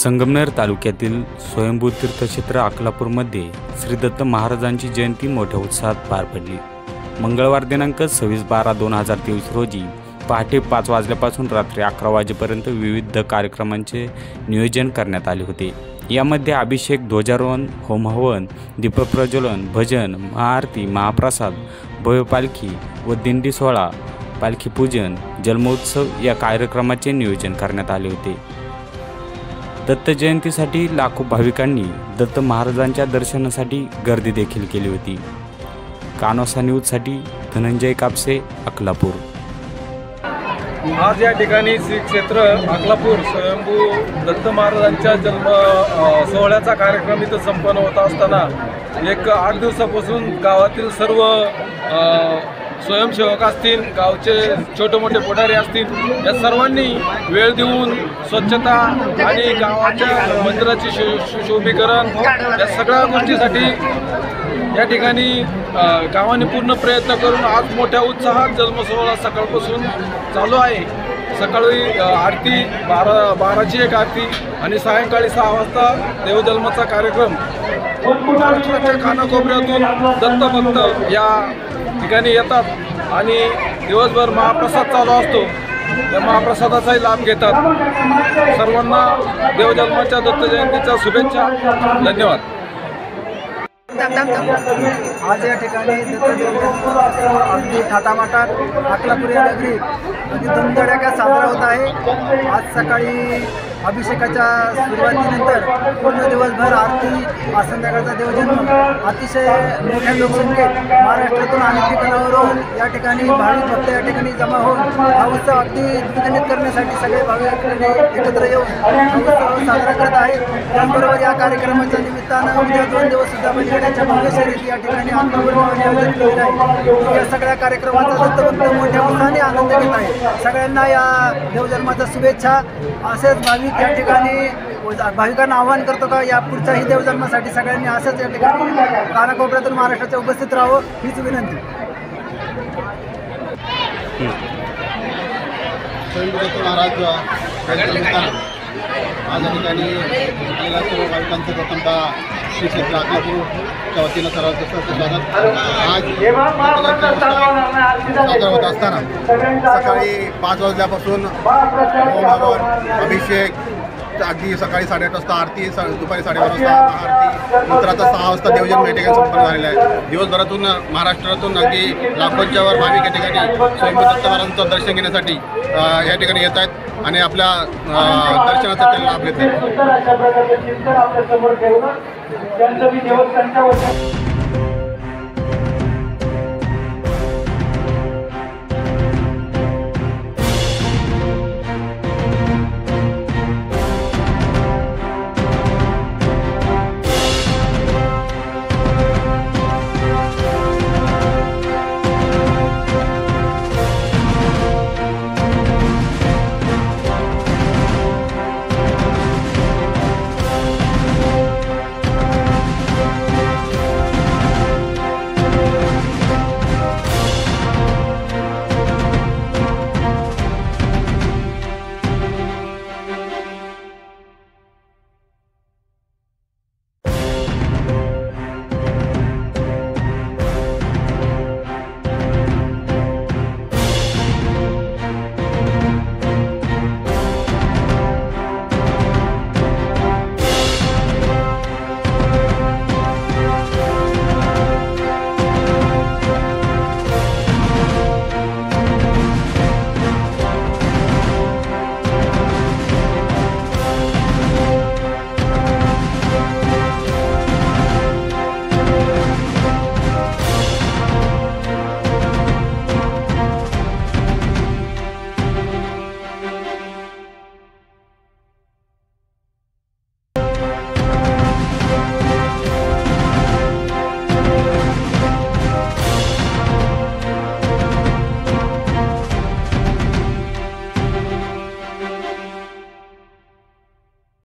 संगमनेर तालुक्यातील स्वयंभू तीर्थक्षेत्र अकलापूरमध्ये श्री दत्त महाराजांची जयंती मोठ्या उत्साहात पार पडली। मंगळवार दिनांक 26/12/2023 रोजी पहाटे 5 वाजल्यापासून रात्री 11 वाजेपर्यंत विविध कार्यक्रमांचे नियोजन करण्यात आले होते। यामध्ये अभिषेक, ध्वजारोहण, होमहवन, दीपप्रज्वलन, भजन, महाआरती, महाप्रसाद, भव्य पालखी व दिंडी सोहळा, पालखी पूजन, जन्मोत्सव या कार्यक्रमाचे नियोजन करण्यात आले होते। दत्त जयंतीसाठी लाखो भाविकांनी दत्त महाराजांच्या दर्शनासाठी गर्दी देखील केली होती। कानोसा न्यूजसाठी धनंजय कापसे, अकलापूर। आज या ठिकाणी श्री क्षेत्र अकलापूर स्वयंभू दत्त महाराजांच्या जन्म सोहळ्याचा कार्यक्रम इथं संपन्न होत असताना 8 दिवसापासून गावातील सर्व स्वयंसेवक असतील, गावचे छोटे मोठे पुढारी असतील, या सर्वांनी वेळ देऊन स्वच्छता आणि गावाच्या मंदिराची सुशोभीकरण या सगळ्या गोष्टीसाठी या ठिकाणी गावाने पूर्ण प्रयत्न करून आज मोठ्या उत्साहात जन्मसोहळा सकाळपासून चालू आहे। सकाळी आरती 12ची एक आरती आणि सायंकाळी 6 वाजता देवजन्माचा कार्यक्रम। महाराष्ट्राच्या कानाकोपऱ्यातून दत्तभक्त या ठिकाणी येतात आणि दिवसभर महाप्रसाद चालू असतो। त्या महाप्रसादाचाही लाभ घेतात। सर्वांना देवजन्माच्या दत्त जयंतीच्या शुभेच्छा। धन्यवाद। आज या ठिकाणी दत्त जयंती अगदी थाटामाटात अकलापूर या नगरी अगदी धुमधडाक्यात साजरा होत आहे। आज सकाळी अभिषेकाच्या सुरुवातीनंतर पूर्ण दिवसभर आरती, आज संध्याकाळचा देवजन्म अतिशय मोठ्या लोकसंख्येत महाराष्ट्रातून अनेक ठिकाणावरून या ठिकाणी भाविक भक्त या ठिकाणी जमा होऊन हा उत्सव अगदी द्विगुणित करण्यासाठी सगळे भाविक एकत्र येऊन हा उत्सव साजरा करत आहेत। त्याचबरोबर या कार्यक्रमाच्या निमित्तानं उद्या 2 दिवस सुद्धा बैलगाड्याच्या भव्य शर्यती या ठिकाणी अकलापूरमध्ये आयोजित केलेलं आहे। या सगळ्या कार्यक्रमाचा दत्तभक्त मोठ्या उत्साहाने आनंद घेत आहे। सगळ्यांना या देवजन्माच्या शुभेच्छा। असेच भाविक या ठिकाणी भाविकांना आवाहन करतो का या पुढच्याही देवजन्मासाठी सगळ्यांनी असंच या ठिकाणी कानाकोपऱ्यातून महाराष्ट्राच्या उपस्थित राहावं हीच विनंती। स्वयंभू दत्त महाराज आज या ठिकाणी सर्व भाविकांचं प्रथमतः श्री क्षेत्र अकलापूरच्या वतीनं सर्वात स्वागत। आज साजरा होत असताना सकाळी 5 वाजल्यापासून होमहवन, अभिषेक, अगदी सकाळी 8:30 वाजता आरती, दुपारी 12:30 वाजता आरती, नंतर आता 6 वाजता देवजन्म या ठिकाणी संपन्न झालेलं आहे। दिवसभरातून महाराष्ट्रातून अगदी लाखोंच्या वर भाविक या ठिकाणी स्वयंभू दत्त महाराजांचं दर्शन घेण्यासाठी या ठिकाणी येत आहेत आणि आपल्या दर्शनाचा ते लाभ घेत आहेत।